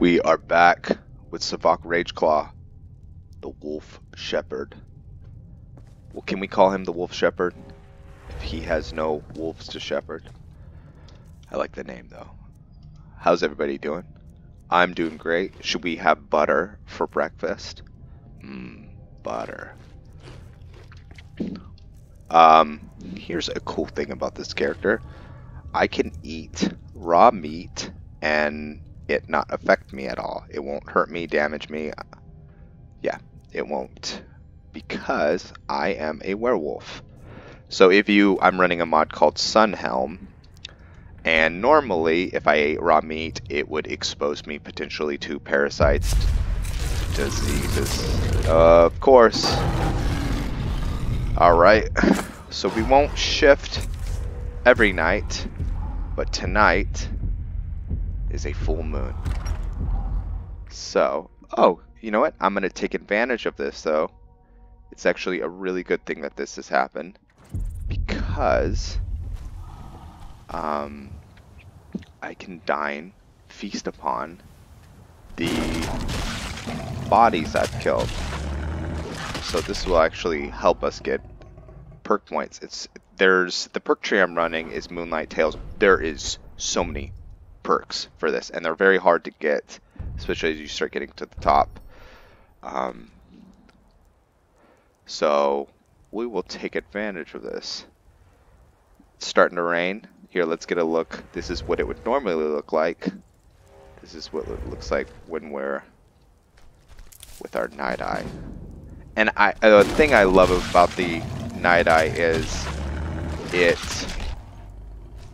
We are back with Savok Rageclaw, the Wolf Shepherd. Well, can we call him the Wolf Shepherd if he has no wolves to shepherd? I like the name though. How's everybody doing? I'm doing great. Should we have butter for breakfast? Butter. Here's a cool thing about this character. I can eat raw meat and it not affect me at all. It won't hurt me, damage me. Yeah, it won't. Because I am a werewolf. So I'm running a mod called Sunhelm. And normally, if I ate raw meat, it would expose me potentially to parasites, diseases. Of course. Alright. So we won't shift every night. But tonight is a full moon. So, you know what? I'm going to take advantage of this, though. It's actually a really good thing that this has happened. Because I can feast upon the bodies I've killed. So this will actually help us get perk points. The perk tree I'm running is Moonlight Tales. There is so many perks for this, and they're very hard to get, especially as you start getting to the top. So we will take advantage of this. It's starting to rain. Here, let's get a look. This is what it would normally look like. This is what it looks like when we're with our night eye. And the thing I love about the night eye is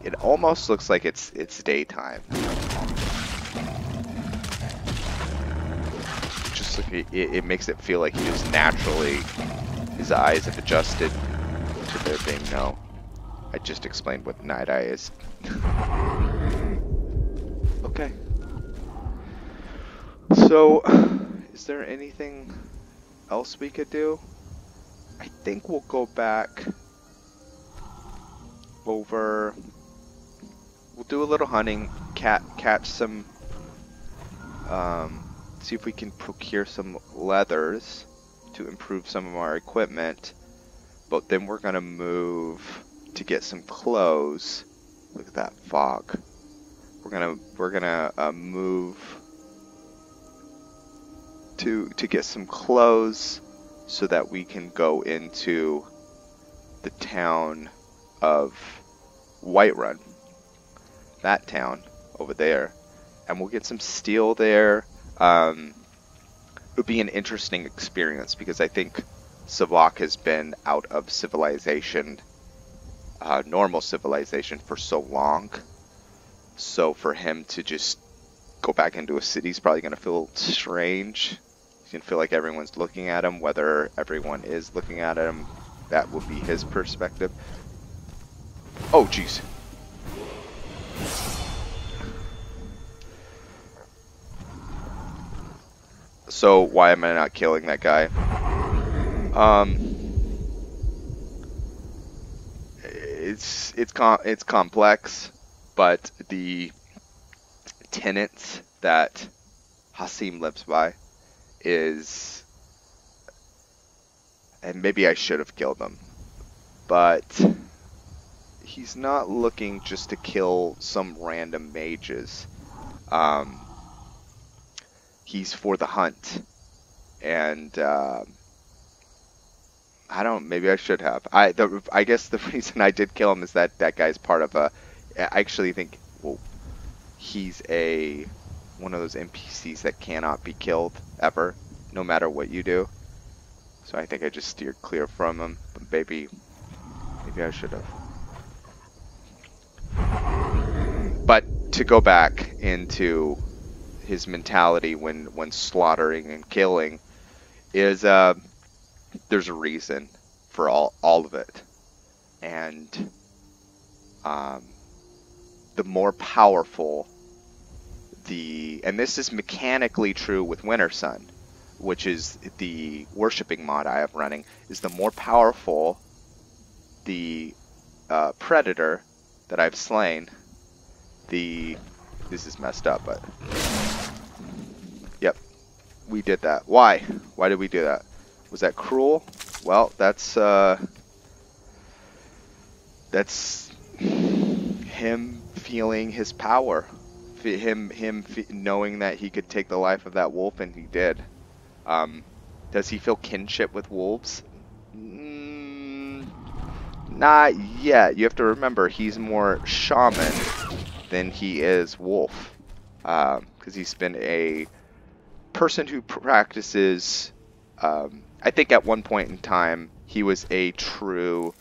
it almost looks like it's daytime. Just like it makes it feel like he just naturally, his eyes have adjusted to there being no. I just explained what night eye is. Okay. So, is there anything else we could do? I think we'll go back over. We'll do a little hunting, catch some, see if we can procure some leathers to improve some of our equipment. But then we're gonna move to get some clothes. Look at that fog. We're gonna move to get some clothes so that we can go into the town of Whiterun. That town over there, and we'll get some steel there. It would be an interesting experience because I think Savok has been out of civilization, normal civilization, for so long. So for him to just go back into a city is probably going to feel strange. He's going to feel like everyone's looking at him. Whether everyone is looking at him, that will be his perspective. Oh, jeez. So why am I not killing that guy? It's complex, but the tenets that Hircine lives by is, and maybe I should have killed him, but he's not looking just to kill some random mages. He's for the hunt, and maybe I should have. I guess the reason I did kill him is that guy's part of I actually think, well, he's one of those NPCs that cannot be killed ever, no matter what you do. So I think I just steered clear from him, but maybe I should have. But to go back into his mentality when slaughtering and killing is there's a reason for all of it, and the more powerful and this is mechanically true with Wintersun, which is the worshipping mod I have running, is the more powerful the predator that I've slain, this is messed up, but Yep, we did that. Why? Why did we do that? Was that cruel? Well, that's him feeling his power. Him knowing that he could take the life of that wolf, and he did. Does he feel kinship with wolves? Not yet. You have to remember, he's more shaman than he is wolf. Because he's been a person who practices... I think at one point in time, he was a true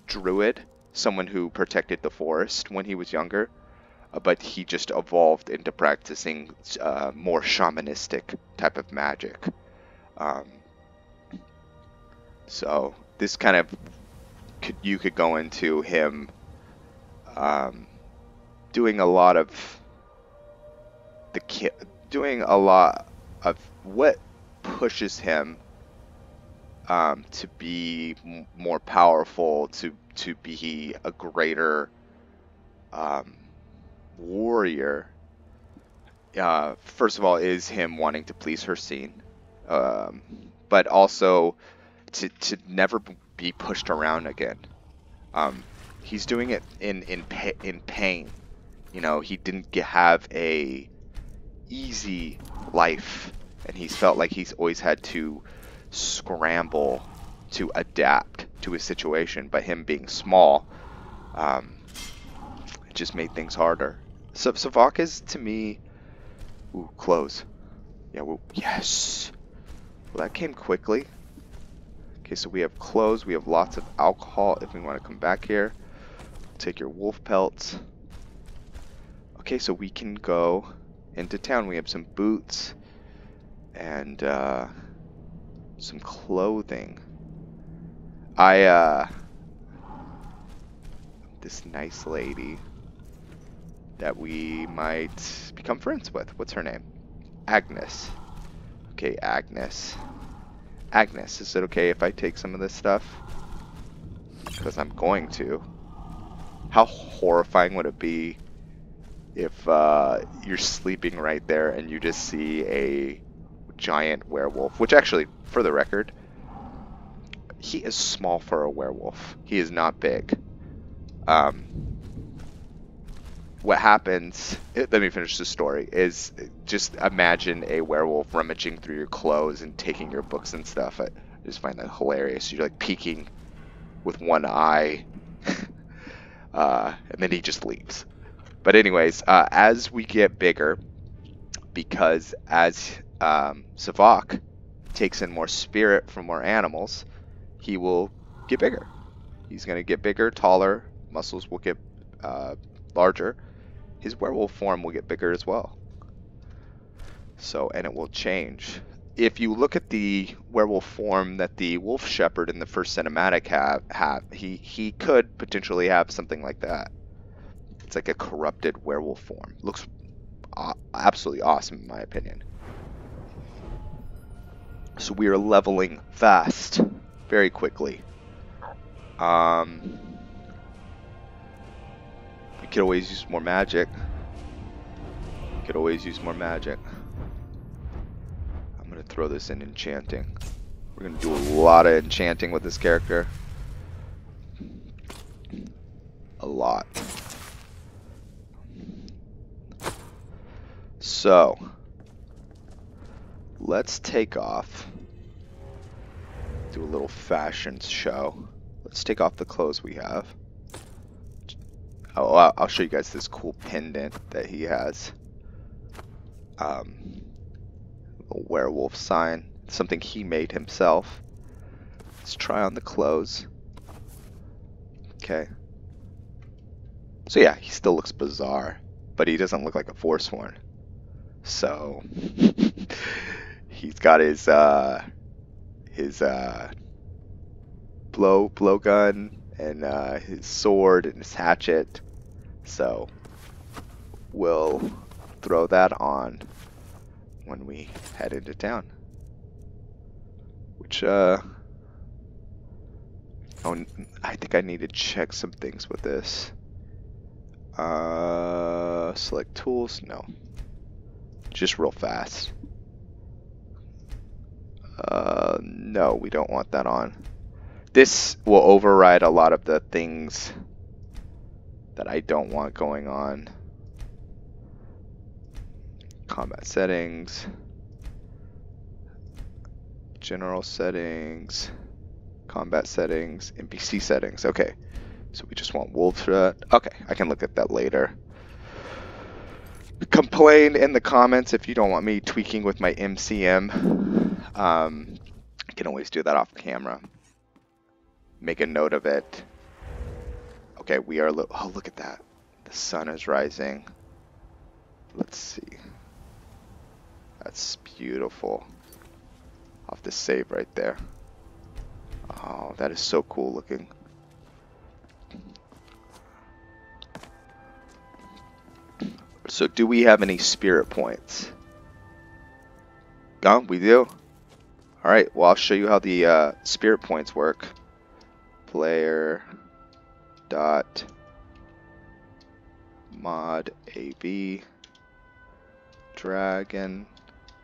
druid. Someone who protected the forest when he was younger. But he just evolved into practicing more shamanistic type of magic. So this kind of you could go into him doing a lot of what pushes him to be more powerful, to be a greater warrior. First of all, is him wanting to please Hircine, but also to never be pushed around again. He's doing it in pain. You know, he didn't have a easy life, and he's felt like he's always had to scramble to adapt to his situation. But him being small, it just made things harder. So Savok is, to me, ooh, clothes. Yeah, well, yes. Well, that came quickly. Okay, so we have clothes, we have lots of alcohol if we want to come back here. Take your wolf pelts. Okay, so we can go into town. We have some boots and some clothing. This nice lady that we might become friends with. What's her name? Agnes. Okay, Agnes. Agnes, is it okay if I take some of this stuff? Because I'm going to. How horrifying would it be if you're sleeping right there and you just see a giant werewolf? Which actually, for the record, he is small for a werewolf. He is not big. What happens, let me finish the story, is just imagine a werewolf rummaging through your clothes and taking your books and stuff. I just find that hilarious. You're like peeking with one eye, and then he just leaves. But anyways, as we get bigger, because as Savok takes in more spirit from more animals, he will get bigger. He's going to get bigger, taller, muscles will get larger. His werewolf form will get bigger as well. So, and it will change. If you look at the werewolf form that the wolf shepherd in the first cinematic have, he could potentially have something like that. It's like a corrupted werewolf form. Looks absolutely awesome in my opinion. So we are leveling fast, very quickly. We could always use more magic. I'm gonna throw this in enchanting. We're gonna do a lot of enchanting with this character. A lot. So let's take off. Do a little fashion show. Let's take off the clothes we have. Oh, I'll show you guys this cool pendant that he has. A werewolf sign. Something he made himself. Let's try on the clothes. Okay. So yeah, he still looks bizarre, but he doesn't look like a forsworn. So he's got his blowgun and his sword and his hatchet. So we'll throw that on when we head into town. Which oh, I think I need to check some things with this. Select tools, no. just real fast. No, we don't want that on. This will override a lot of the things that I don't want going on. Combat settings, general settings, combat settings, NPC settings. Okay, so we just want wolves for that. Okay, I can look at that later. Complain in the comments if you don't want me tweaking with my MCM. I can always do that off camera. Make a note of it. Okay, we are. Oh, look at that. The sun is rising. Let's see. That's beautiful. I'll have to save right there. Oh, that is so cool looking. So do we have any spirit points? No, we do. Alright, well I'll show you how the spirit points work. Player dot mod AV dragon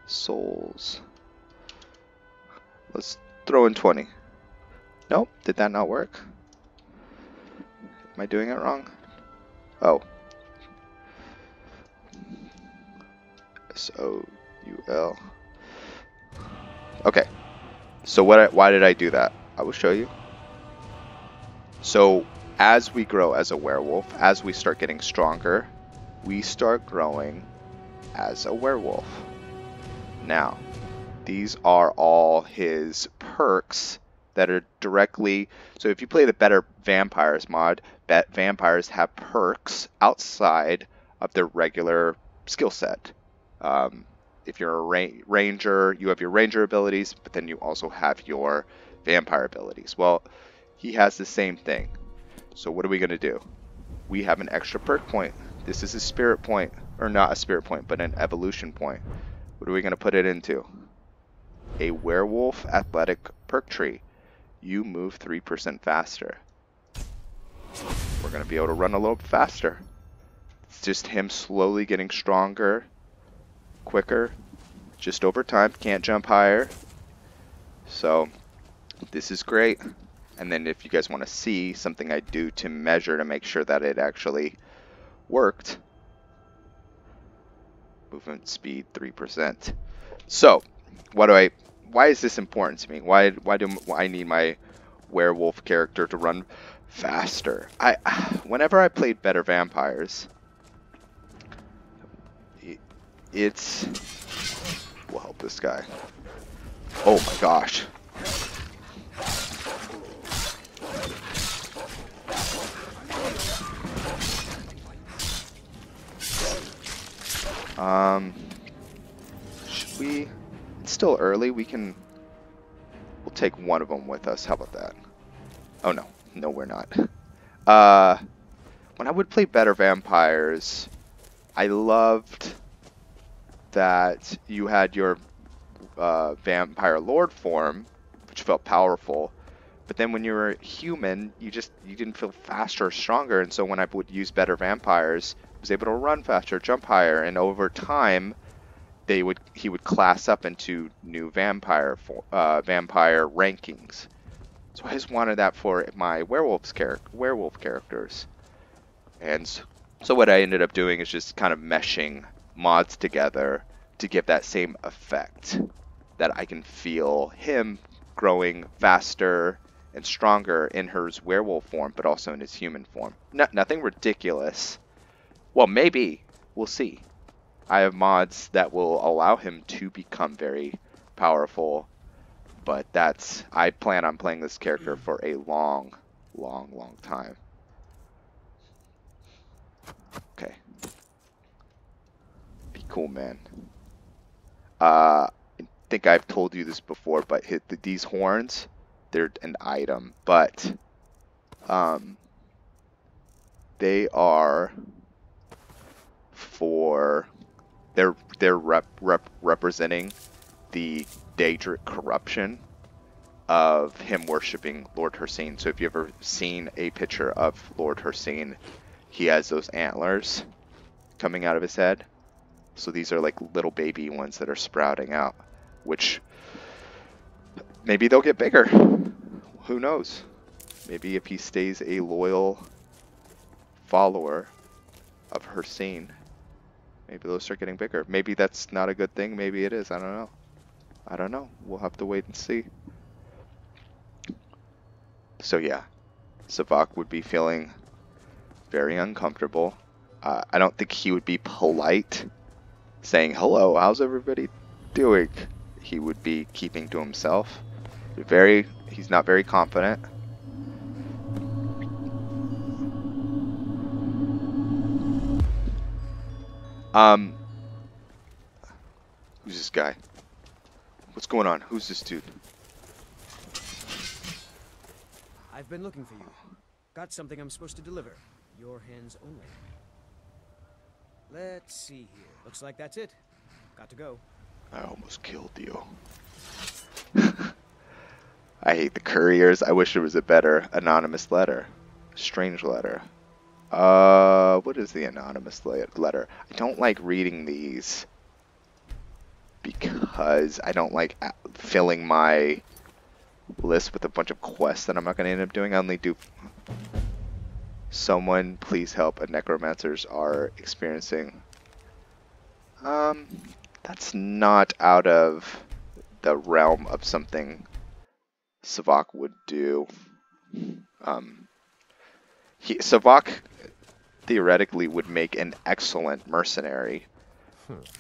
souls. Let's throw in 20. Nope, did that not work? Am I doing it wrong? Oh. SOUL. Okay. So why did I do that? I will show you. So as we grow as a werewolf, as we start getting stronger, we start growing as a werewolf. Now, these are all his perks that are directly... So if you play the Better Vampires mod, vampires have perks outside of their regular skill set. If you're a ranger, you have your ranger abilities, but then you also have your vampire abilities. Well, he has the same thing. So what are we going to do? We have an extra perk point. This is a spirit point, or not a spirit point, but an evolution point. What are we going to put it into? A werewolf athletic perk tree. You move 3% faster. We're going to be able to run a little bit faster. It's just him slowly getting stronger, quicker, just over time. Can't jump higher. So this is great. And then if you guys want to see something I do to measure to make sure that it actually worked, movement speed 3%. So why is this important to me? Why do I need my werewolf character to run faster? Whenever I played Better Vampires, we'll help this guy. Oh my gosh. Should we? It's still early. We'll take one of them with us. How about that? Oh no, no, we're not. When I would play Better Vampires, I loved that you had your vampire lord form, which felt powerful. But then when you were human, you didn't feel faster or stronger. And so when I would use Better Vampires, I was able to run faster, jump higher, and over time, he would class up into new vampire rankings. So I just wanted that for my werewolf characters. And so what I ended up doing is just kind of meshing mods together to give that same effect, that I can feel him growing faster and stronger in his werewolf form, but also in his human form. Nothing ridiculous. Well, maybe. We'll see. I have mods that will allow him to become very powerful, but I plan on playing this character for a long, long, long time. Okay. Be cool, man. I think I've told you this before, but these horns, they're an item, but they are for they're representing the daedric corruption of him worshiping Lord Hircine. So if you've ever seen a picture of Lord Hircine, he has those antlers coming out of his head. So these are like little baby ones that are sprouting out, which maybe they'll get bigger. Who knows? Maybe if he stays a loyal follower of Hircine, maybe they'll start getting bigger. Maybe that's not a good thing. Maybe it is. I don't know. I don't know. We'll have to wait and see. So yeah, Savok would be feeling very uncomfortable. I don't think he would be polite, saying, hello, how's everybody doing? He would be keeping to himself. He's not very confident. Who's this guy? What's going on? Who's this dude? I've been looking for you. Got something I'm supposed to deliver. Your hands only. Let's see here. Looks like that's it. Got to go. I almost killed you. I hate the couriers. I wish there was a better anonymous letter. Strange letter. What is the anonymous letter? I don't like reading these because I don't like filling my list with a bunch of quests that I'm not going to end up doing. I only do... Someone please help. Necromancers are experiencing... That's not out of the realm of something Savok would do. Savok theoretically would make an excellent mercenary.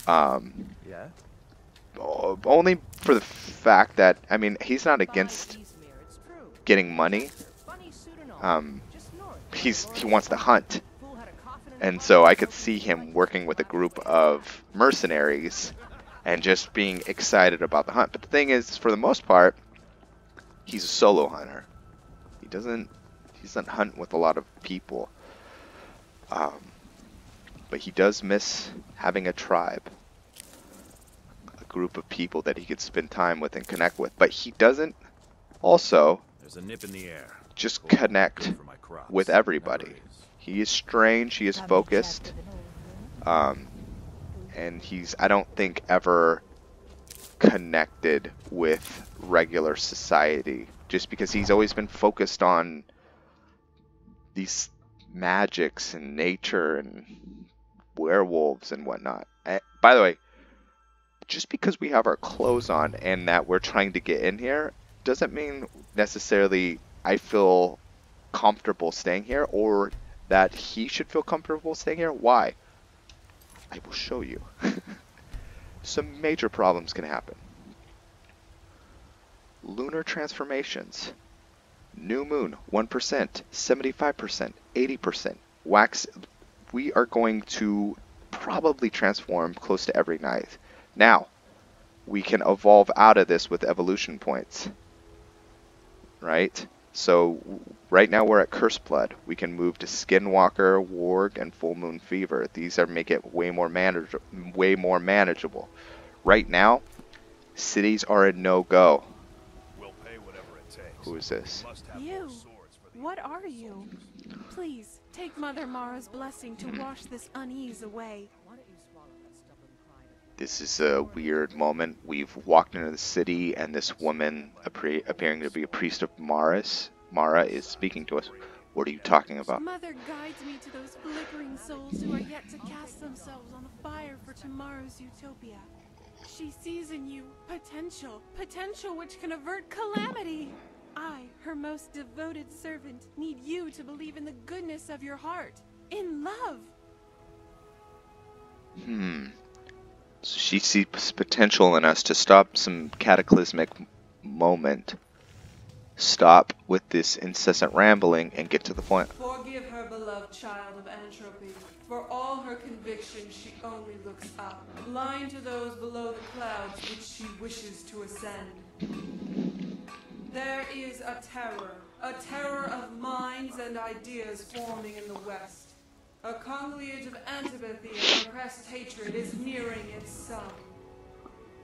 Yeah? Only for the fact that, I mean, he's not against getting money. He wants to hunt. And so I could see him working with a group of mercenaries and just being excited about the hunt. But the thing is, for the most part, he's a solo hunter. He doesn't hunt with a lot of people. But he does miss having a tribe. A group of people that he could spend time with and connect with. But he doesn't also There's a nip in the air. Just connect with everybody. He is strange, he is focused, and he's, I don't think, ever connected with regular society, just because he's always been focused on these magics and nature and werewolves and whatnot. By the way, just because we have our clothes on and that we're trying to get in here, doesn't mean necessarily I feel comfortable staying here, or that he should feel comfortable staying here. Why? I will show you. Some major problems can happen. Lunar transformations. New moon, 1%, 75%, 80%. Wax, we are going to probably transform close to every night. Now, we can evolve out of this with evolution points. Right? So right now we're at Curse Blood. We can move to Skinwalker, Warg, and Full Moon Fever. These make it way more manageable. Right now, cities are a no-go. We'll pay whatever it takes. Who is this? You. What are you? Please take Mother Mara's blessing to wash this unease away. This is a weird moment. We've walked into the city, and this woman, appearing to be a priest of Mara, is speaking to us. What are you talking about? Mother guides me to those flickering souls who are yet to cast themselves on the fire for tomorrow's utopia. She sees in you potential which can avert calamity. I, her most devoted servant, need you to believe in the goodness of your heart, in love. So she sees potential in us to stop some cataclysmic moment. Stop with this incessant rambling and get to the point. Forgive her, beloved child of entropy. For all her convictions, she only looks up, blind to those below the clouds which she wishes to ascend. There is a terror of minds and ideas forming in the West. A conciliage of antipathy and repressed hatred is nearing its sum.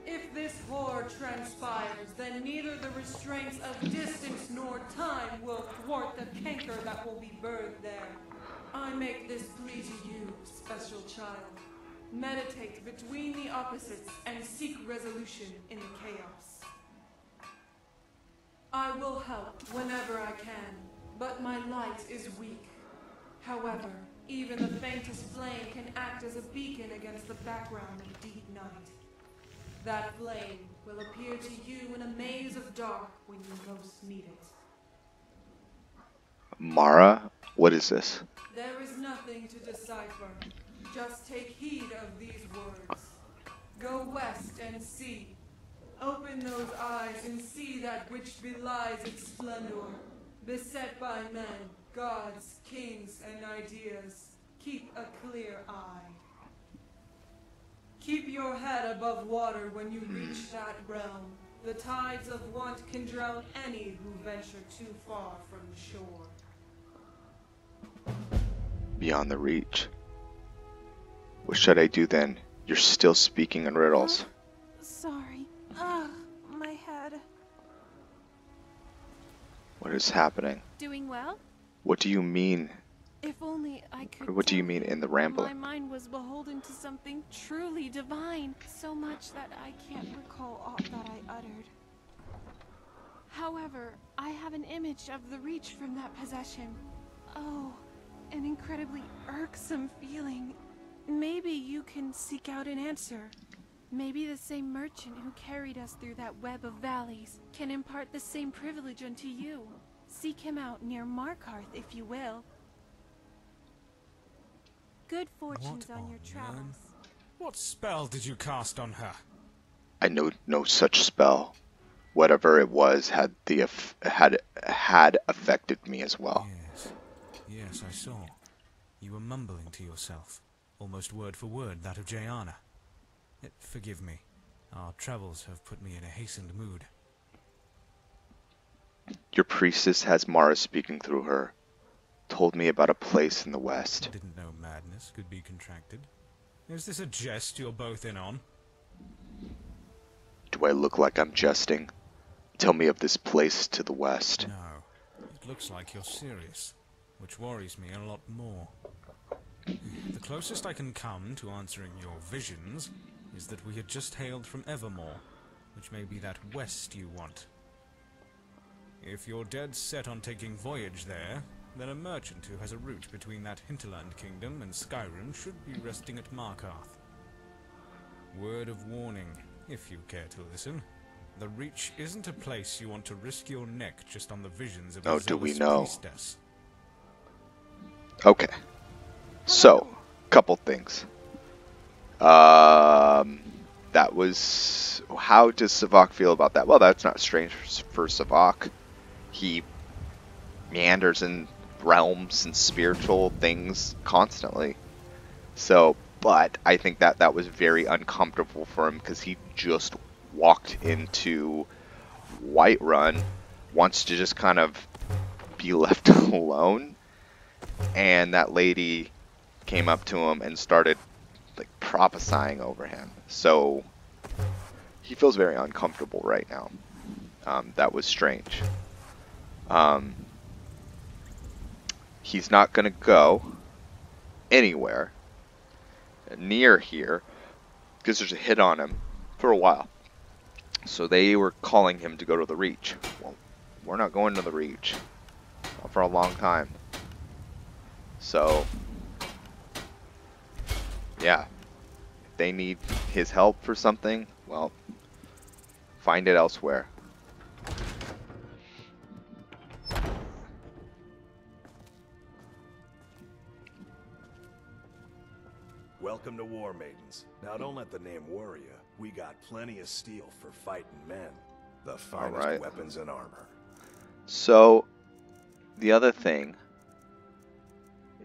If this horror transpires, then neither the restraints of distance nor time will thwart the canker that will be birthed there. I make this plea to you, special child. Meditate between the opposites and seek resolution in the chaos. I will help whenever I can, but my light is weak. However, even the faintest flame can act as a beacon against the background of deep night. That flame will appear to you in a maze of dark when you most need it. Mara, what is this? There is nothing to decipher. Just take heed of these words. Go west and see. Open those eyes and see that which belies its splendor. Beset by men, gods, kings, and ideas. Keep a clear eye. Keep your head above water when you reach that realm. The tides of want can drown any who venture too far from the shore. Beyond the reach. What should I do then? You're still speaking in riddles. Sorry. Ugh, my head. What is happening? Doing well? What do you mean? If only I could. What do you mean in the rambling? My mind was beholden to something truly divine, so much that I can't recall aught that I uttered. However, I have an image of the reach from that possession. Oh, an incredibly irksome feeling. Maybe you can seek out an answer. Maybe the same merchant who carried us through that web of valleys can impart the same privilege unto you. Seek him out near Markarth, if you will. Good fortunes on your travels. What spell did you cast on her? I know no such spell. Whatever it was had affected me as well. Yes, I saw. You were mumbling to yourself, almost word for word that of Jayana. Forgive me. Our travels have put me in a hastened mood. Your priestess has Mara speaking through her. Told me about a place in the west. I didn't know madness could be contracted. Is this a jest you're both in on? Do I look like I'm jesting? Tell me of this place to the west. No. It looks like you're serious, which worries me a lot more. The closest I can come to answering your visions is that we had just hailed from Evermore, which may be that west you want. If you're dead set on taking voyage there, then a merchant who has a route between that hinterland kingdom and Skyrim should be resting at Markarth. Word of warning, if you care to listen. The Reach isn't a place you want to risk your neck just on the visions of a do we zealous know? priestess. Okay. So, couple things. That was... How does Savok feel about that? Well, that's not strange for Savok. He meanders in realms and spiritual things constantly. So, but I think that was very uncomfortable for him because he just walked into Whiterun, wants to just kind of be left alone, and that lady came up to him and started like prophesying over him. So he feels very uncomfortable right now. That was strange. He's not going to go anywhere near here because there's a hit on him for a while. So they were calling him to go to the Reach. Well, we're not going to the Reach for a long time. So, yeah, if they need his help for something, well, find it elsewhere. Welcome to War Maidens. Now don't let the name worry you. We got plenty of steel for fighting men. The finest weapons and armor. So, the other thing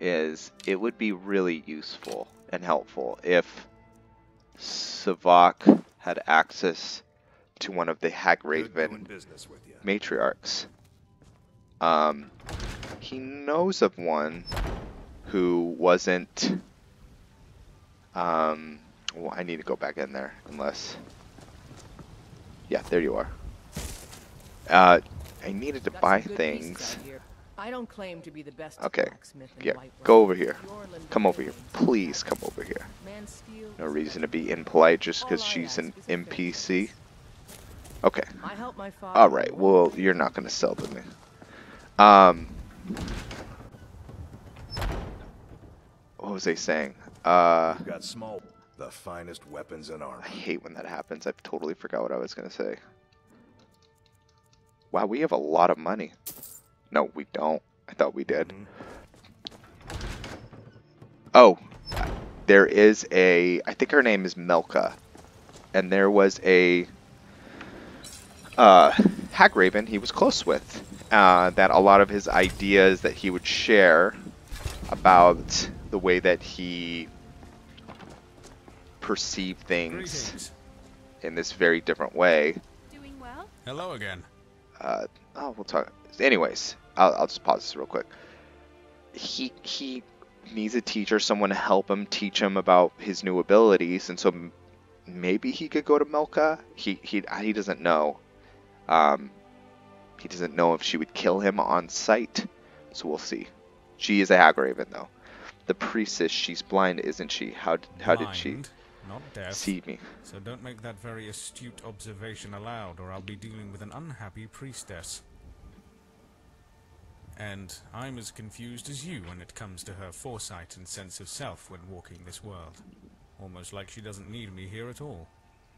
is it would be really useful and helpful if Savok had access to one of the Hagraven matriarchs. He knows of one who wasn't... well, I need to go back in there, unless... Yeah, there you are. I needed to buy things. I don't claim to be the best Okay. blacksmith in Yeah. Whiterun. Go over here. Yorland Come over here. remains Please come over here. man's steel No is reason to better. be impolite just because All I she's ask an is a fair NPC. chance. Okay. I helped my father. Alright, well, you're not going to sell to me. What was they saying? We've got small, the finest weapons in armor. I hate when that happens. I totally forgot what I was going to say. Wow, we have a lot of money. No, we don't. I thought we did. Oh, there is a... I think her name is Melka. And there was a... Hagraven he was close with. That a lot of his ideas that he would share about the way that he perceived things Greetings. in this very different way. Doing well? Hello again. Oh, we'll talk. Anyways, I'll just pause this real quick. He needs a teacher, someone to help him, teach him about his new abilities, and so maybe he could go to Melka. He doesn't know. He doesn't know if she would kill him on sight, so we'll see. She is a Hagraven, though. The priestess, she's blind, isn't she? How did she Blind, not deaf. see me? So don't make that very astute observation aloud, or I'll be dealing with an unhappy priestess. And I'm as confused as you when it comes to her foresight and sense of self when walking this world. Almost like she doesn't need me here at all.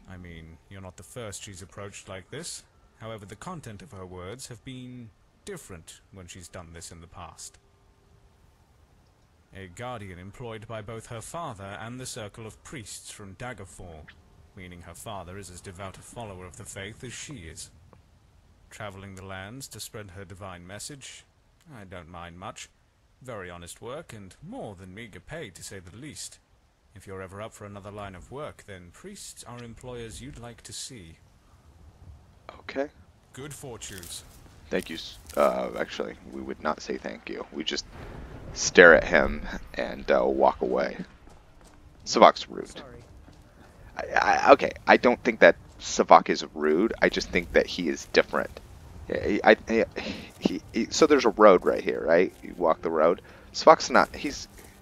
I mean, you're not the first she's approached like this. However, the content of her words have been different when she's done this in the past. A guardian employed by both her father and the circle of priests from Daggerfall, meaning her father is as devout a follower of the faith as she is. Traveling the lands to spread her divine message, I don't mind much. Very honest work, and more than meager pay, to say the least. If you're ever up for another line of work, then priests are employers you'd like to see. Okay. Good fortunes. Thank you. Actually, we would not say thank you. We just stare at him and walk away. Savok's rude. Sorry. Okay, I don't think that Savok is rude. I just think that he is different. So there's a road right here, right? You walk the road. Savok's not. He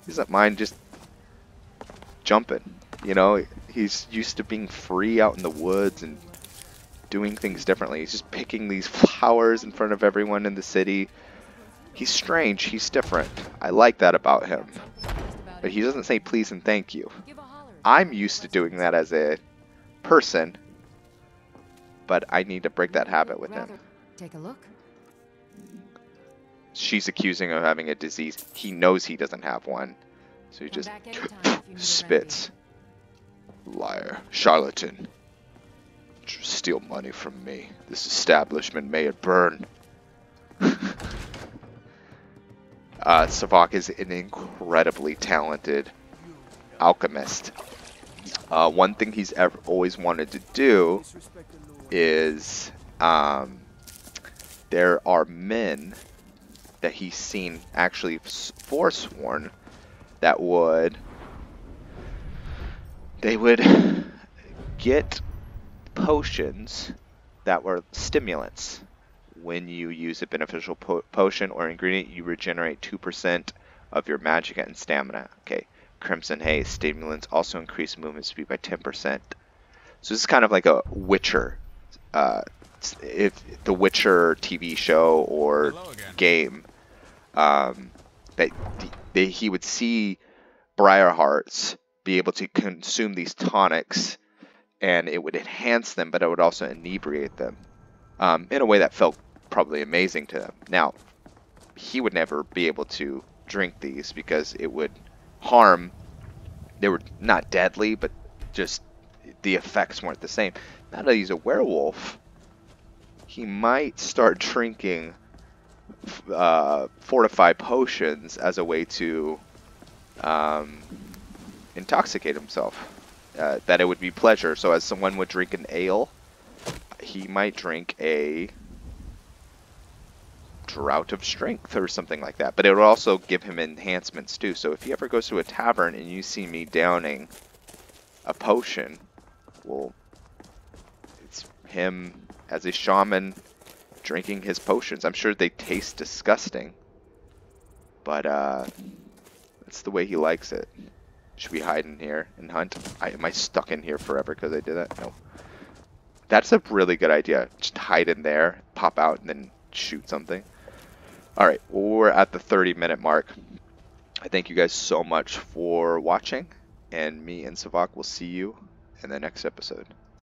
doesn't mind just jumping. You know, he's used to being free out in the woods and doing things differently. He's just picking these flowers in front of everyone in the city. He's strange. He's different. I like that about him. But he doesn't say please and thank you. I'm used to doing that as a person, but I need to break that habit with him. Take a look. She's accusing him of having a disease. He knows he doesn't have one. So he just spits. Liar. Charlatan. Steal money from me. This establishment, may it burn. Savok is an incredibly talented alchemist. One thing he's always wanted to do is there are men that he's seen actually forsworn that would get potions that were stimulants. When you use a beneficial potion or ingredient, you regenerate 2% of your magic and stamina. Okay, Crimson Haze stimulants also increase movement speed by 10%. So this is kind of like a Witcher. If the Witcher TV show or game, he would see Briarhearts be able to consume these tonics, and it would enhance them, but it would also inebriate them in a way that felt probably amazing to them. Now, he would never be able to drink these because it would harm. They were not deadly, but just the effects weren't the same. Now that he's a werewolf, he might start drinking fortified potions as a way to intoxicate himself. That it would be pleasure. So as someone would drink an ale, he might drink a draught of strength or something like that. But it would also give him enhancements too. So if he ever goes to a tavern and you see me downing a potion, well, it's him as a shaman drinking his potions. I'm sure they taste disgusting, But that's the way he likes it. Should we hide in here and hunt? Am I stuck in here forever because I did that? No. That's a really good idea. Just hide in there, pop out, and then shoot something. Alright, we're at the 30-minute mark. I thank you guys so much for watching, and me and Savok will see you in the next episode.